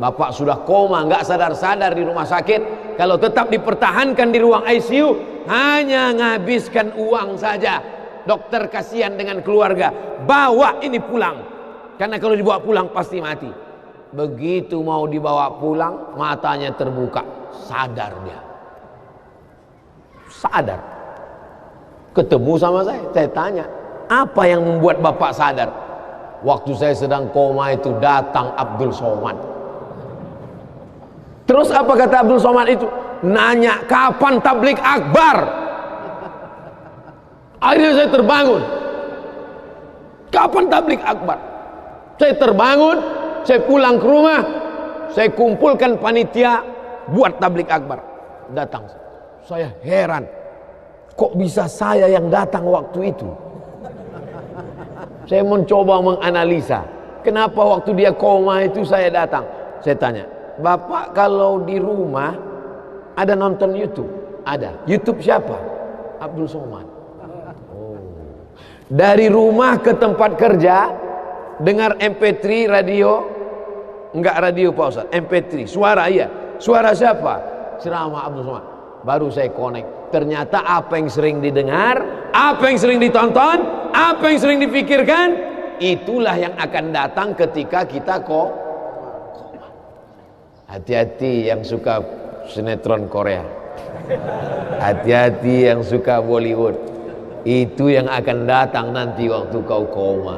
Bapak sudah koma, nggak sadar-sadar di rumah sakit. Kalau tetap dipertahankan di ruang ICU, hanya ngabiskan uang saja. Dokter kasihan dengan keluarga, bawa ini pulang. Karena kalau dibawa pulang pasti mati. Begitu mau dibawa pulang, matanya terbuka, sadar dia. Sadar. Ketemu sama saya tanya, apa yang membuat bapak sadar? Waktu saya sedang koma itu datang Abdul Somad. Terus apa kata Abdul Somad itu? Nanya kapan tablik akbar. Akhirnya saya terbangun. Kapan tablik akbar? Saya terbangun, saya pulang ke rumah, saya kumpulkan panitia buat tablik akbar. Datang. Saya heran. Kok bisa saya yang datang waktu itu? Saya mencoba menganalisa. Kenapa waktu dia koma itu saya datang? Saya tanya, Bapak kalau di rumah ada nonton YouTube? Ada. YouTube siapa? Abdul Somad. Oh. Dari rumah ke tempat kerja, dengar MP3 radio. Enggak radio Pak Ustaz, MP3, suara iya. Suara siapa? Ceramah Abdul Somad. Baru saya connect. Ternyata apa yang sering didengar, apa yang sering ditonton, apa yang sering dipikirkan, itulah yang akan datang ketika kita koma. Hati-hati yang suka sinetron Korea. Hati-hati yang suka Bollywood. Itu yang akan datang nanti waktu kau koma.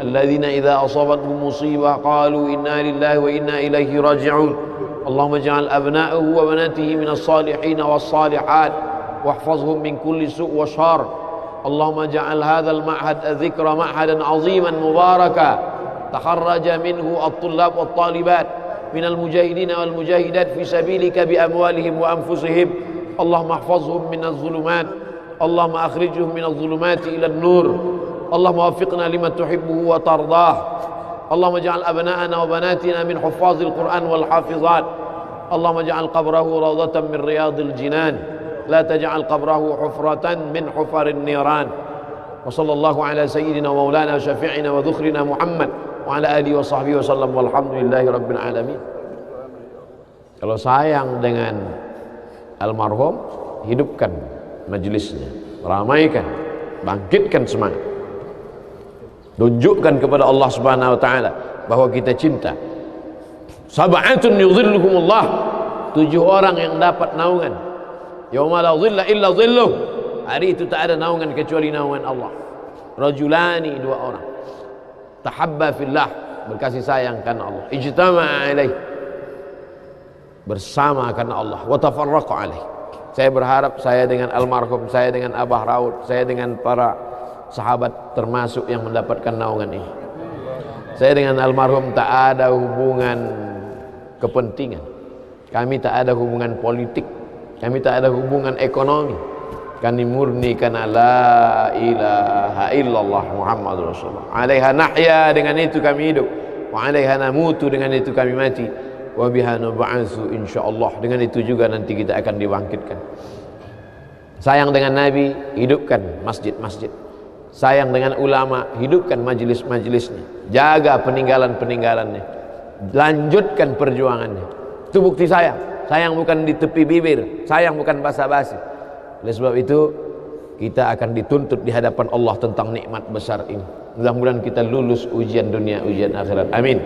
الذين إذا أصابتهم مصيبة قالوا إنا لله وإنا إليه راجعون اللهم اجعل أبناءه وبناته من الصالحين والصالحات واحفظهم من كل سوء وشر اللهم اجعل هذا المعهد ذكر معهدا عظيما مباركا تخرج منه الطلاب والطالبات من المجاهدين والمجاهدات في سبيلك بأموالهم وأنفسهم اللهم احفظهم من الظلمات اللهم أخرجهم من الظلمات إلى النور اللهم وفقنا لما تحبه وترضاه اللهم اجعل أبناءنا وبناتنا من حفاظ القرآن والحافظات اللهم اجعل قبره روضة من رياض الجنان لا تجعل قبره حفرة من حفر النيران وصلى الله على سيدنا ومولانا وشفيعنا وذخرنا محمد وعلى آله وصحبه وسلم walhamdulillahi rabbil alamin. Kalau sayang dengan almarhum, hidupkan majelisnya, ramaikan, bangkitkan semangat, tunjukkan kepada Allah Subhanahu wa taala bahwa kita cinta. Sab'atun yudhilluhumullah, 7 orang yang dapat naungan. Yauma la dhilla illa dhilluh, hari itu tak ada naungan kecuali naungan Allah. Rajulani, 2 orang, tahabba fillah, berkasih sayang karena Allah, ijtama'a alaih, bersama karena Allah, wa tafarraqa alaih. Saya berharap saya dengan almarhum, saya dengan Abah Raud, saya dengan para sahabat termasuk yang mendapatkan naungan ini. Saya dengan almarhum tak ada hubungan kepentingan, kami tak ada hubungan politik, kami tak ada hubungan ekonomi, kami murni karena la ilaha illallah Muhammadur Rasulullah. Alaiha nahya, dengan itu kami hidup, wa alaiha namutu, dengan itu kami mati, wa biha nub'atsu insyaallah, dengan itu juga nanti kita akan dibangkitkan. Sayang dengan Nabi, hidupkan masjid-masjid. Sayang dengan ulama, hidupkan majelis-majelisnya. Jaga peninggalan-peninggalannya, lanjutkan perjuangannya. Itu bukti sayang. Sayang bukan di tepi bibir, sayang bukan basa-basi. Oleh sebab itu kita akan dituntut di hadapan Allah tentang nikmat besar ini. Mudah-mudahan kita lulus ujian dunia, ujian akhirat. Amin.